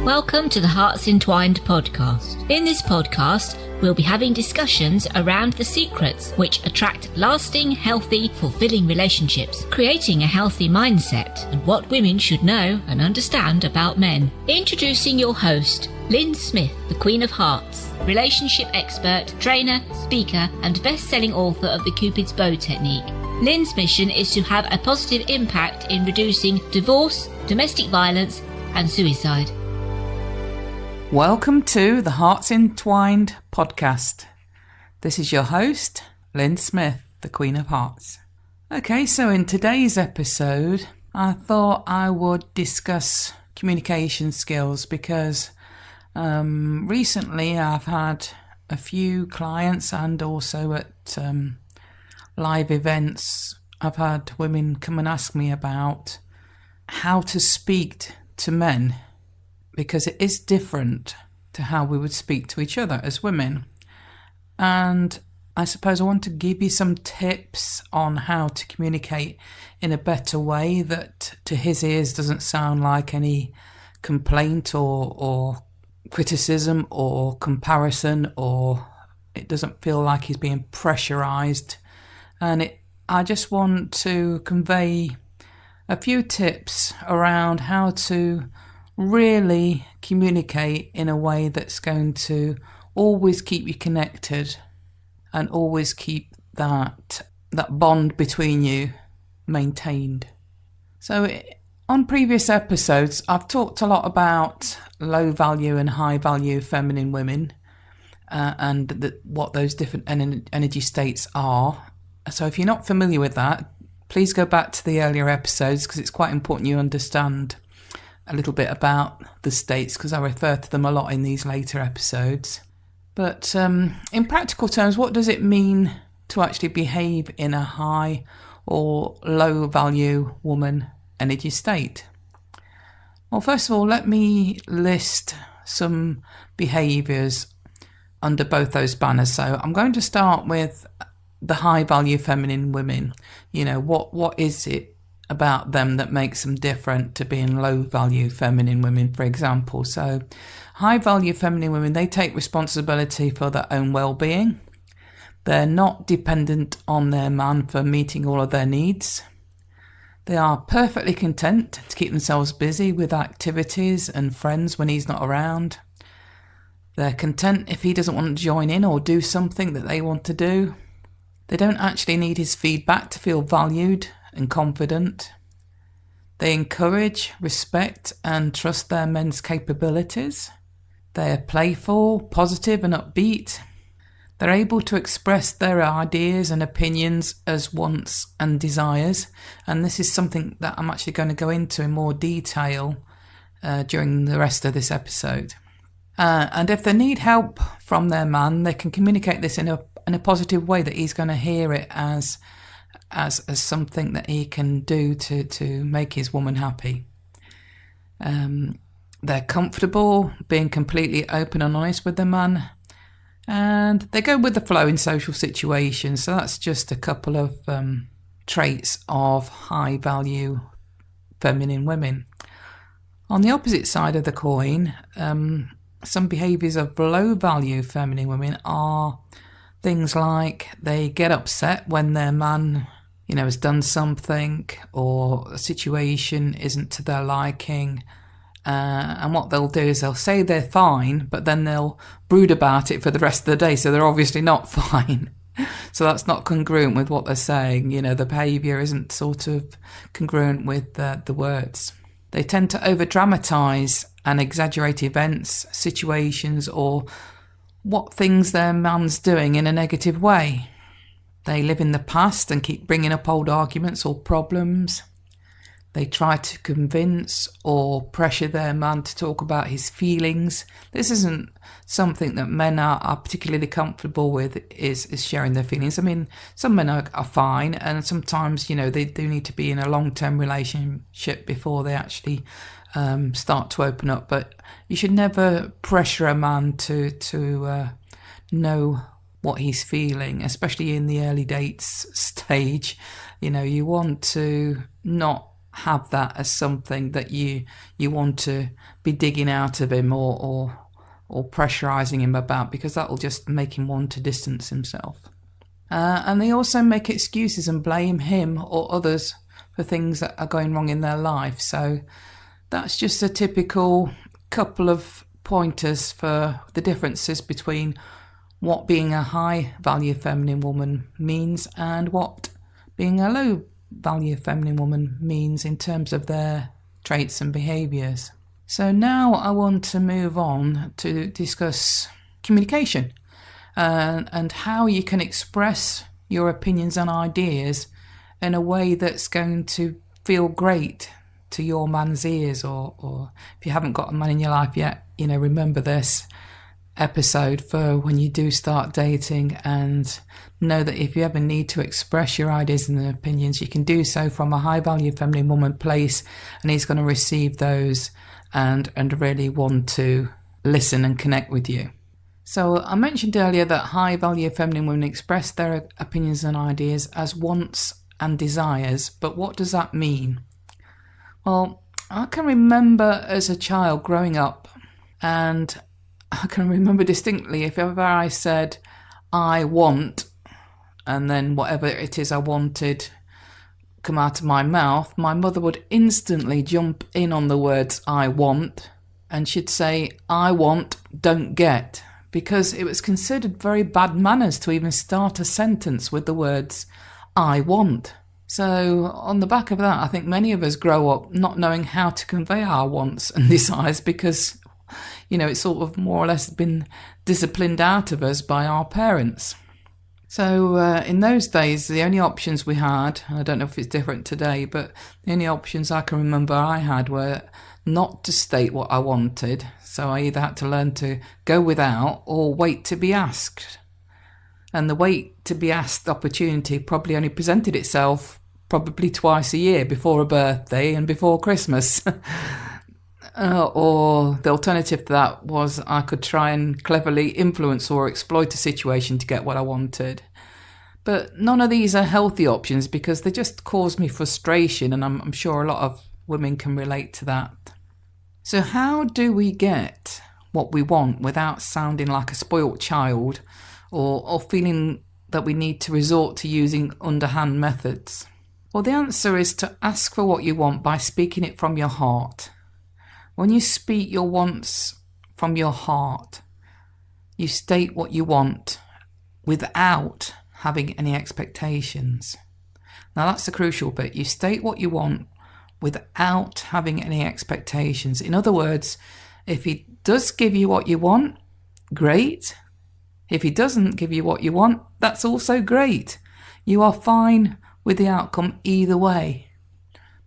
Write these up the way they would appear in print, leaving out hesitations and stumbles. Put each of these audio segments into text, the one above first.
Welcome to the HEARTS Entwined podcast. In this podcast, we'll be having discussions around the secrets which attract lasting, healthy, fulfilling relationships, creating a healthy mindset, and what women should know and understand about men. Introducing your host, Lyn Smith, the Queen of Hearts, relationship expert, trainer, speaker, and best-selling author of the Cupid's Bow technique. Lyn's mission is to have a positive impact in reducing divorce, domestic violence, and suicide. Welcome to the HEARTS Entwined podcast. This is your host, Lyn Smith, the Queen of Hearts. Okay, so in today's episode, I thought I would discuss communication skills because recently I've had a few clients and also at live events, I've had women come and ask me about how to speak to men, because it is different to how we would speak to each other as women. And I suppose I want to give you some tips on how to communicate in a better way that to his ears doesn't sound like any complaint or criticism or comparison, or it doesn't feel like he's being pressurized. And I just want to convey a few tips around how to really communicate in a way that's going to always keep you connected and always keep that bond between you maintained. So on previous episodes, I've talked a lot about low value and high value feminine women and what those different energy states are. So if you're not familiar with that, please go back to the earlier episodes because it's quite important you understand a little bit about the states, because I refer to them a lot in these later episodes. But in practical terms, what does it mean to actually behave in a high or low value woman energy state? Well, first of all, let me list some behaviours under both those banners. So I'm going to start with the high value feminine women. You know, what is it about them that makes them different to being low value feminine women, for example? So high value feminine women, they take responsibility for their own well-being. They're not dependent on their man for meeting all of their needs. They are perfectly content to keep themselves busy with activities and friends when he's not around. They're content if he doesn't want to join in or do something that they want to do. They don't actually need his feedback to feel valued and confident. They encourage, respect and trust their men's capabilities. They are playful, positive and upbeat. They're able to express their ideas and opinions as wants and desires, and this is something that I'm actually going to go into in more detail during the rest of this episode. And if they need help from their man, they can communicate this in a positive way that he's going to hear it as something that he can do to make his woman happy. They're comfortable being completely open and honest with their man, and they go with the flow in social situations. So that's just a couple of traits of high value feminine women. On the opposite side of the coin, some behaviours of low value feminine women are things like they get upset when their man, has done something or a situation isn't to their liking. And what they'll do is they'll say they're fine, but then they'll brood about it for the rest of the day. So they're obviously not fine. So that's not congruent with what they're saying. The behaviour isn't sort of congruent with the words. They tend to over-dramatise and exaggerate events, situations, or what things their man's doing in a negative way. They live in the past and keep bringing up old arguments or problems. They try to convince or pressure their man to talk about his feelings. This isn't something that men are particularly comfortable with, is sharing their feelings. I mean, some men are fine, and sometimes, they do need to be in a long-term relationship before they actually start to open up. But you should never pressure a man to know what he's feeling, especially in the early dates stage. You want to not have that as something that you want to be digging out of him or pressurizing him about, because that will just make him want to distance himself. And they also make excuses and blame him or others for things that are going wrong in their life. So that's just a typical couple of pointers for the differences between what being a high value feminine woman means and what being a low value feminine woman means in terms of their traits and behaviours. So now I want to move on to discuss communication and how you can express your opinions and ideas in a way that's going to feel great to your man's ears, or if you haven't got a man in your life yet, remember this episode for when you do start dating, and know that if you ever need to express your ideas and opinions, you can do so from a high value feminine woman place, and he's going to receive those and really want to listen and connect with you. So I mentioned earlier that high value feminine women express their opinions and ideas as wants and desires, but what does that mean? Well, I can remember as a child growing up, and I can remember distinctly if ever I said, I want, and then whatever it is I wanted come out of my mouth, my mother would instantly jump in on the words I want, and she'd say, I want, don't get, because it was considered very bad manners to even start a sentence with the words I want. So on the back of that, I think many of us grow up not knowing how to convey our wants and desires because, it's sort of more or less been disciplined out of us by our parents. So in those days, the only options we had, and I don't know if it's different today, but the only options I can remember I had were not to state what I wanted. So I either had to learn to go without or wait to be asked. And the wait to be asked opportunity probably only presented itself probably twice a year, before a birthday and before Christmas. Or the alternative to that was I could try and cleverly influence or exploit a situation to get what I wanted. But none of these are healthy options because they just cause me frustration, and I'm sure a lot of women can relate to that. So how do we get what we want without sounding like a spoilt child or feeling that we need to resort to using underhand methods? Well, the answer is to ask for what you want by speaking it from your heart. When you speak your wants from your heart, you state what you want without having any expectations. Now that's the crucial bit. You state what you want without having any expectations. In other words, if he does give you what you want, great. If he doesn't give you what you want, that's also great. You are fine with the outcome either way,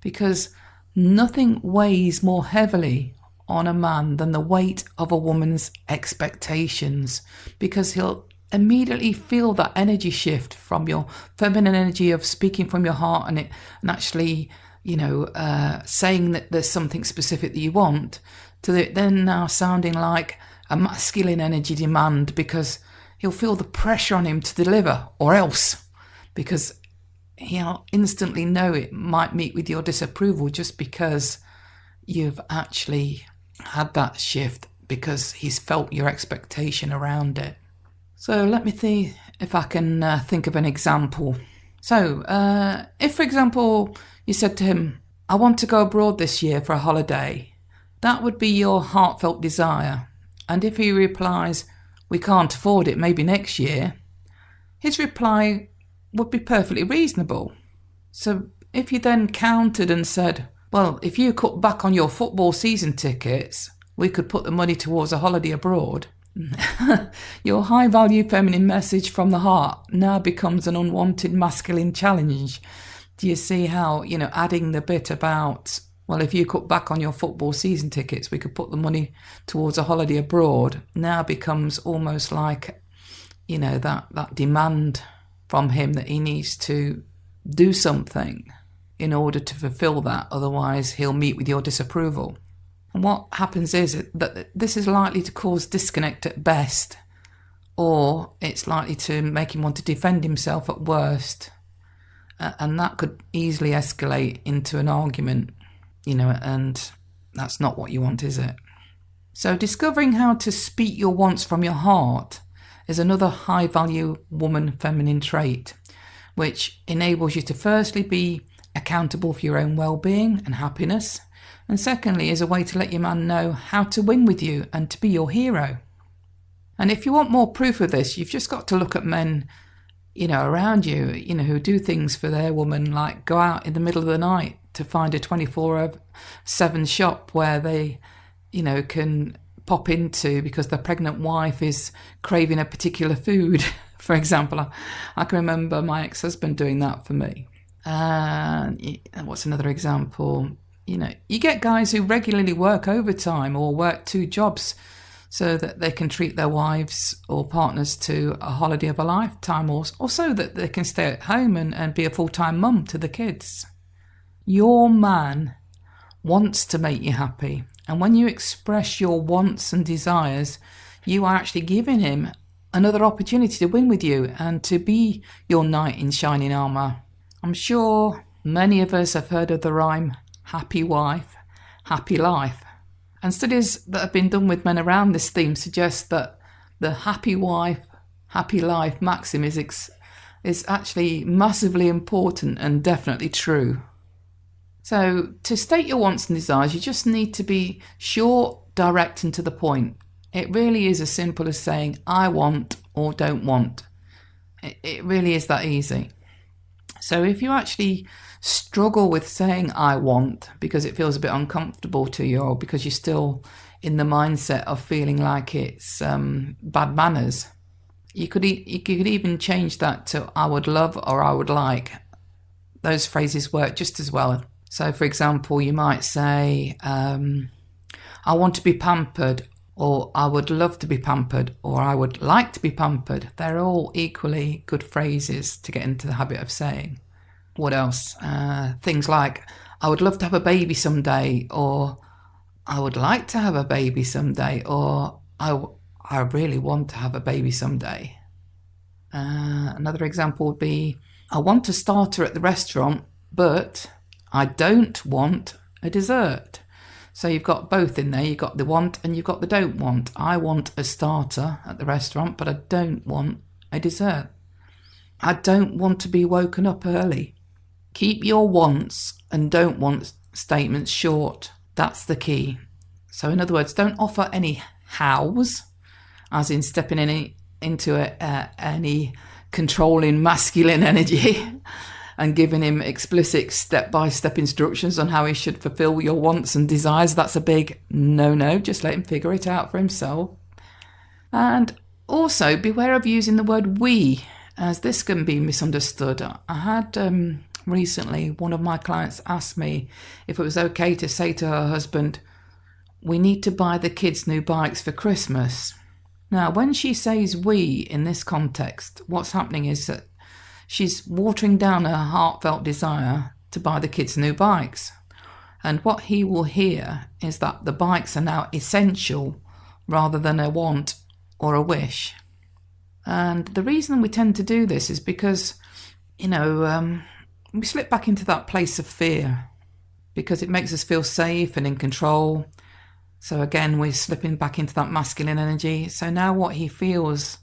because nothing weighs more heavily on a man than the weight of a woman's expectations, because he'll immediately feel that energy shift from your feminine energy of speaking from your heart and actually, saying that there's something specific that you want, to it then now sounding like a masculine energy demand, because he'll feel the pressure on him to deliver, or else, because he'll instantly know it might meet with your disapproval just because you've actually had that shift, because he's felt your expectation around it. So let me see if I can think of an example. So if, for example, you said to him, I want to go abroad this year for a holiday, that would be your heartfelt desire. And if he replies, we can't afford it, maybe next year, his reply would be perfectly reasonable. So if you then countered and said, well, if you cut back on your football season tickets, we could put the money towards a holiday abroad. Your high value feminine message from the heart now becomes an unwanted masculine challenge. Do you see how, adding the bit about, well, if you cut back on your football season tickets, we could put the money towards a holiday abroad, now becomes almost like, that demand from him that he needs to do something in order to fulfill that, otherwise he'll meet with your disapproval. And what happens is that this is likely to cause disconnect at best, or it's likely to make him want to defend himself at worst. And that could easily escalate into an argument, and that's not what you want, is it? So discovering how to speak your wants from your heart is another high-value woman feminine trait, which enables you to firstly be accountable for your own well-being and happiness, and secondly is a way to let your man know how to win with you and to be your hero. And if you want more proof of this, you've just got to look at men, around you, who do things for their woman, like go out in the middle of the night to find a 24/7 shop where they, can pop into because their pregnant wife is craving a particular food. For example, I can remember my ex-husband doing that for me. What's another example? You get guys who regularly work overtime or work 2 jobs so that they can treat their wives or partners to a holiday of a lifetime, or so that they can stay at home and be a full-time mum to the kids. Your man wants to make you happy, and when you express your wants and desires, you are actually giving him another opportunity to win with you and to be your knight in shining armour. I'm sure many of us have heard of the rhyme, happy wife, happy life. And studies that have been done with men around this theme suggest that the happy wife, happy life maxim is actually massively important and definitely true. So to state your wants and desires, you just need to be short, direct and to the point. It really is as simple as saying, I want or don't want. It really is that easy. So if you actually struggle with saying I want because it feels a bit uncomfortable to you, or because you're still in the mindset of feeling like it's bad manners, you could even change that to I would love or I would like. Those phrases work just as well. So for example, you might say I want to be pampered, or I would love to be pampered, or I would like to be pampered. They're all equally good phrases to get into the habit of saying. What else? Things like, I would love to have a baby someday, or I would like to have a baby someday, or I really want to have a baby someday. Another example would be, I want a starter at the restaurant, but I don't want a dessert. So you've got both in there. You've got the want and you've got the don't want. I want a starter at the restaurant, but I don't want a dessert. I don't want to be woken up early. Keep your wants and don't want statements short. That's the key. So in other words, don't offer any hows, as in stepping into any controlling masculine energy and giving him explicit step-by-step instructions on how he should fulfill your wants and desires. That's a big no-no. Just let him figure it out for himself. And also beware of using the word we, as this can be misunderstood. I had recently one of my clients asked me if it was okay to say to her husband, we need to buy the kids new bikes for Christmas. Now, when she says we in this context, what's happening is that she's watering down her heartfelt desire to buy the kids new bikes. And what he will hear is that the bikes are now essential rather than a want or a wish. And the reason we tend to do this is because, we slip back into that place of fear because it makes us feel safe and in control. So again, we're slipping back into that masculine energy. So now what he feels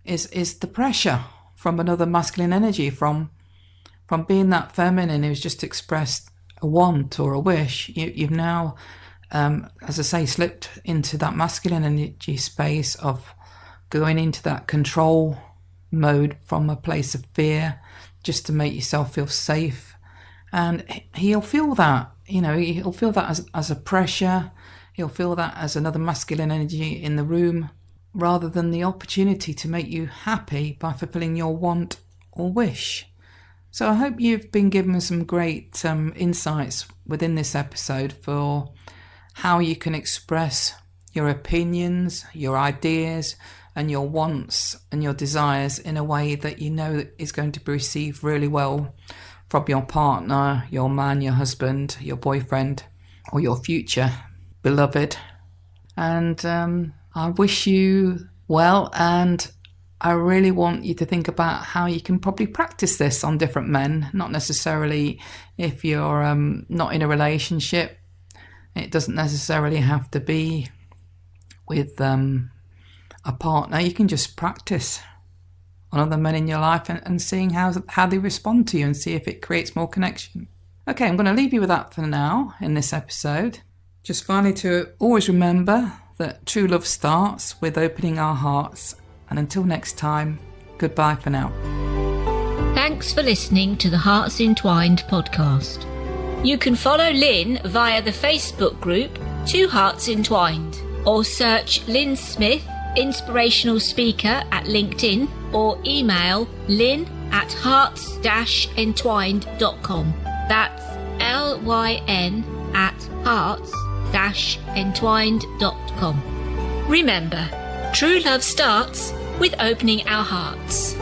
is the pressure from another masculine energy, from being that feminine who's just expressed a want or a wish. You've now, as I say, slipped into that masculine energy space of going into that control mode from a place of fear, just to make yourself feel safe. And he'll feel that, he'll feel that as a pressure. He'll feel that as another masculine energy in the room, rather than the opportunity to make you happy by fulfilling your want or wish. So I hope you've been given some great insights within this episode for how you can express your opinions, your ideas, and your wants and your desires in a way that you know is going to be received really well from your partner, your man, your husband, your boyfriend, or your future beloved. And I wish you well, and I really want you to think about how you can probably practice this on different men, not necessarily if you're not in a relationship. It doesn't necessarily have to be with a partner. You can just practice on other men in your life and seeing how they respond to you and see if it creates more connection. Okay, I'm going to leave you with that for now in this episode. Just finally to always remember that true love starts with opening our hearts. And until next time, goodbye for now. Thanks for listening to the Hearts Entwined podcast. You can follow Lyn via the Facebook group Two Hearts Entwined, or search Lyn Smith, inspirational speaker, at LinkedIn, or email lyn@hearts-entwined.com. That's LYN@hearts-entwined.com. Remember, true love starts with opening our hearts.